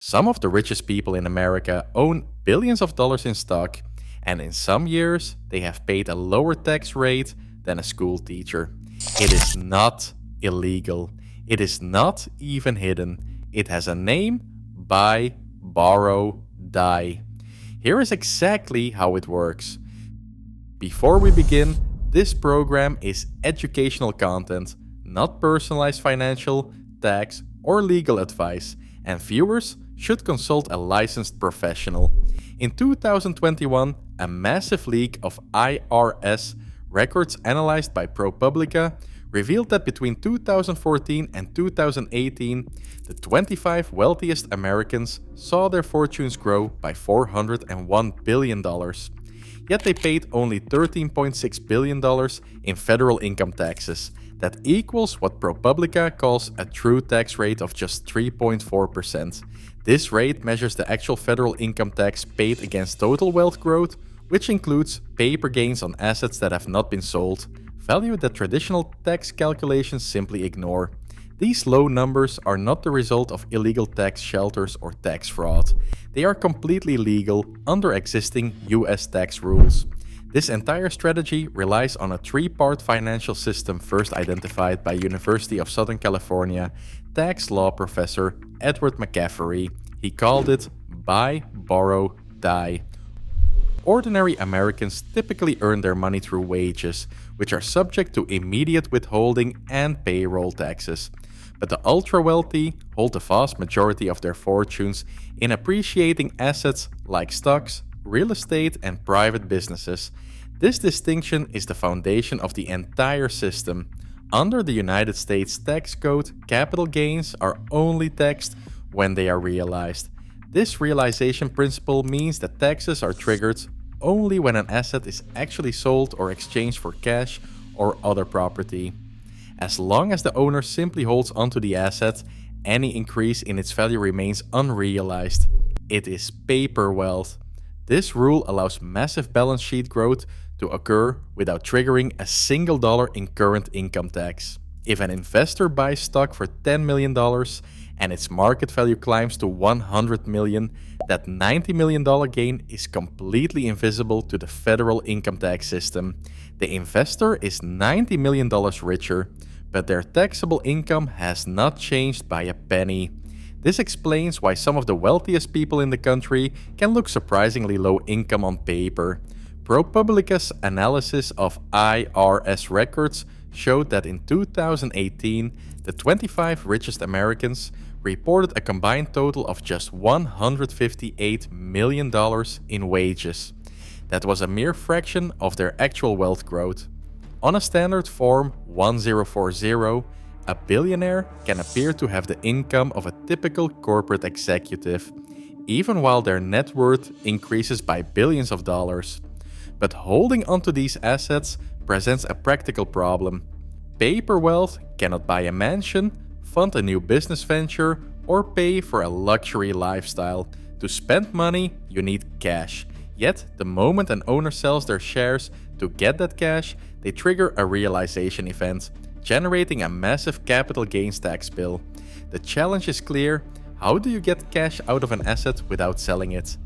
Some of the richest people in America own billions of dollars in stock, and in some years, they have paid a lower tax rate than a school teacher. It is not illegal. It is not even hidden. It has a name: buy, borrow, die. Here is exactly how it works. Before we begin, this program is educational content, not personalized financial, tax, or legal advice, and viewers should consult a licensed professional. In 2021, a massive leak of IRS records analyzed by ProPublica revealed that between 2014 and 2018, the 25 wealthiest Americans saw their fortunes grow by $401 billion. Yet they paid only $13.6 billion in federal income taxes. That equals what ProPublica calls a true tax rate of just 3.4%. This rate measures the actual federal income tax paid against total wealth growth, which includes paper gains on assets that have not been sold, value that traditional tax calculations simply ignore. These low numbers are not the result of illegal tax shelters or tax fraud. They are completely legal under existing US tax rules. This entire strategy relies on a three-part financial system first identified by University of Southern California tax law professor Edward McCaffery. He called it buy, borrow, die. Ordinary Americans typically earn their money through wages, which are subject to immediate withholding and payroll taxes. But the ultra-wealthy hold the vast majority of their fortunes in appreciating assets like stocks, real estate, and private businesses. This distinction is the foundation of the entire system. Under the United States tax code, capital gains are only taxed when they are realized. This realization principle means that taxes are triggered only when an asset is actually sold or exchanged for cash or other property. As long as the owner simply holds onto the asset, any increase in its value remains unrealized. It is paper wealth. This rule allows massive balance sheet growth to occur without triggering a single dollar in current income tax. If an investor buys stock for $10 million and its market value climbs to $100 million, that $90 million gain is completely invisible to the federal income tax system. The investor is $90 million richer, but their taxable income has not changed by a penny. This explains why some of the wealthiest people in the country can look surprisingly low income on paper. ProPublica's analysis of IRS records showed that in 2018, the 25 richest Americans reported a combined total of just $158 million in wages. That was a mere fraction of their actual wealth growth. On a standard form 1040, a billionaire can appear to have the income of a typical corporate executive, even while their net worth increases by billions of dollars. But holding onto these assets presents a practical problem. Paper wealth cannot buy a mansion, fund a new business venture, or pay for a luxury lifestyle. To spend money, you need cash. Yet, the moment an owner sells their shares to get that cash, they trigger a realization event, generating a massive capital gains tax bill. The challenge is clear: how do you get cash out of an asset without selling it?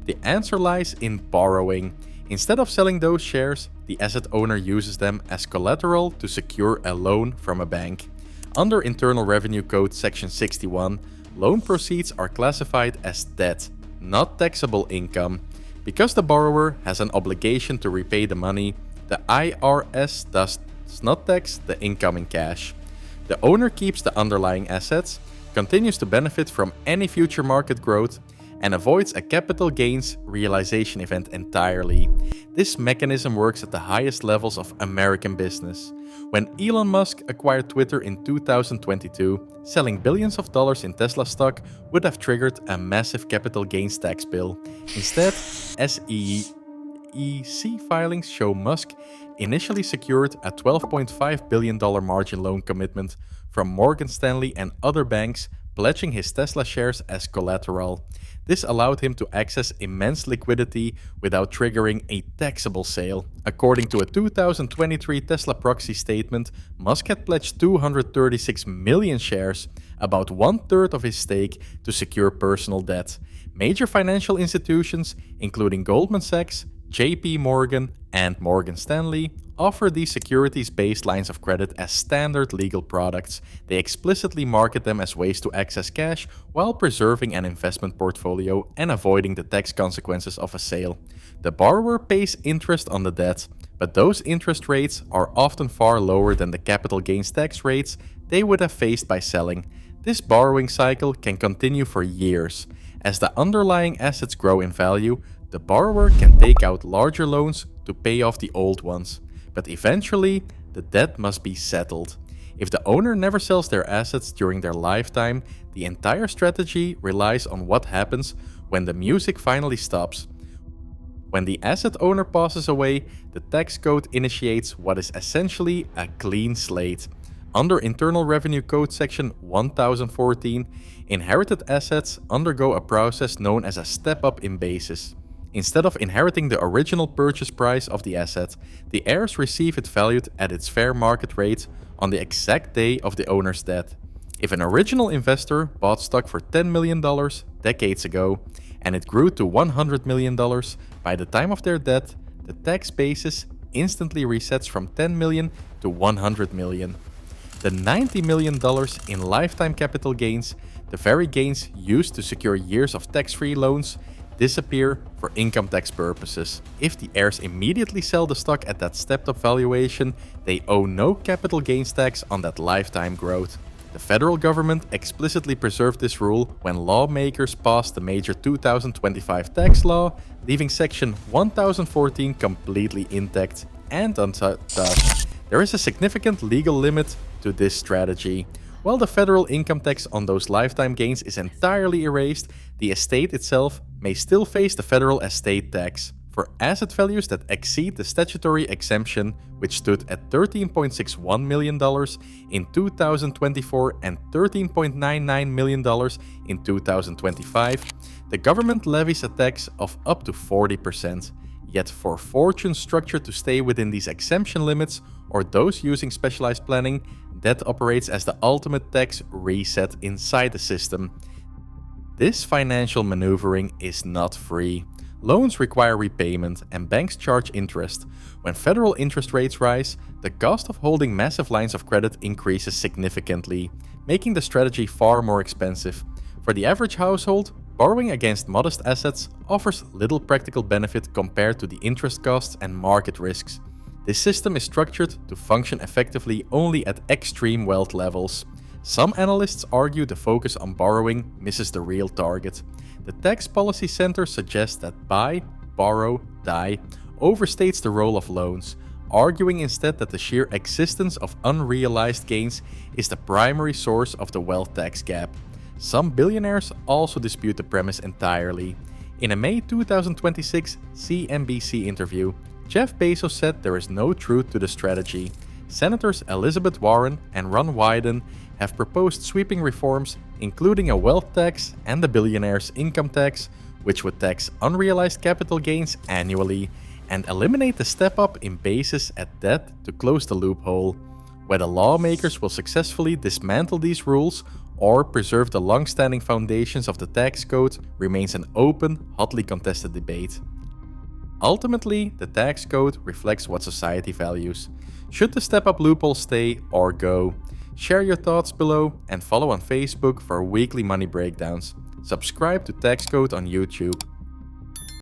The answer lies in borrowing. Instead of selling those shares, the asset owner uses them as collateral to secure a loan from a bank. Under Internal Revenue Code Section 61, loan proceeds are classified as debt, not taxable income. Because the borrower has an obligation to repay the money, the IRS does not tax the income in cash. The owner keeps the underlying assets, continues to benefit from any future market growth, and avoids a capital gains realization event entirely. This mechanism works at the highest levels of American business. When Elon Musk acquired Twitter in 2022, selling billions of dollars in Tesla stock would have triggered a massive capital gains tax bill. Instead, SEC filings show Musk initially secured a $12.5 billion margin loan commitment from Morgan Stanley and other banks, pledging his Tesla shares as collateral. This allowed him to access immense liquidity without triggering a taxable sale. According to a 2023 Tesla proxy statement, Musk had pledged 236 million shares, about 1/3 of his stake to secure personal debt. Major financial institutions, including Goldman Sachs, JP Morgan, and Morgan Stanley, offer these securities-based lines of credit as standard legal products. They explicitly market them as ways to access cash while preserving an investment portfolio and avoiding the tax consequences of a sale. The borrower pays interest on the debt, but those interest rates are often far lower than the capital gains tax rates they would have faced by selling. This borrowing cycle can continue for years. As the underlying assets grow in value, the borrower can take out larger loans to pay off the old ones. But eventually, the debt must be settled. If the owner never sells their assets during their lifetime, the entire strategy relies on what happens when the music finally stops. When the asset owner passes away, the tax code initiates what is essentially a clean slate. Under Internal Revenue Code section 1014, inherited assets undergo a process known as a step-up in basis. Instead of inheriting the original purchase price of the asset, the heirs receive it valued at its fair market rate on the exact day of the owner's death. If an original investor bought stock for $10 million decades ago, and it grew to $100 million by the time of their death, the tax basis instantly resets from $10 million to $100 million. The $90 million in lifetime capital gains, the very gains used to secure years of tax-free loans, disappear for income tax purposes. If the heirs immediately sell the stock at that stepped-up valuation, they owe no capital gains tax on that lifetime growth. The federal government explicitly preserved this rule when lawmakers passed the major 2025 tax law, leaving section 1014 completely intact and untouched. There is a significant legal limit to this strategy. While the federal income tax on those lifetime gains is entirely erased, the estate itself may still face the federal estate tax. For asset values that exceed the statutory exemption, which stood at $13.61 million in 2024 and $13.99 million in 2025, the government levies a tax of up to 40%. Yet for fortunes structured to stay within these exemption limits, or those using specialized planning, that operates as the ultimate tax reset inside the system. This financial maneuvering is not free. Loans require repayment and banks charge interest. When federal interest rates rise, the cost of holding massive lines of credit increases significantly, making the strategy far more expensive. For the average household, borrowing against modest assets offers little practical benefit compared to the interest costs and market risks. This system is structured to function effectively only at extreme wealth levels. Some analysts argue the focus on borrowing misses the real target. The Tax Policy Center suggests that buy, borrow, die overstates the role of loans, arguing instead that the sheer existence of unrealized gains is the primary source of the wealth tax gap. Some billionaires also dispute the premise entirely. In a May 2026 CNBC interview, Jeff Bezos said there is no truth to the strategy. Senators Elizabeth Warren and Ron Wyden have proposed sweeping reforms, including a wealth tax and the billionaire's income tax, which would tax unrealized capital gains annually and eliminate the step-up in basis at debt to close the loophole. Whether lawmakers will successfully dismantle these rules or preserve the long-standing foundations of the tax code remains an open, hotly contested debate. Ultimately, the tax code reflects what society values. Should the step-up loophole stay or go? Share your thoughts below and follow on Facebook for weekly money breakdowns. Subscribe to TaxCode on YouTube.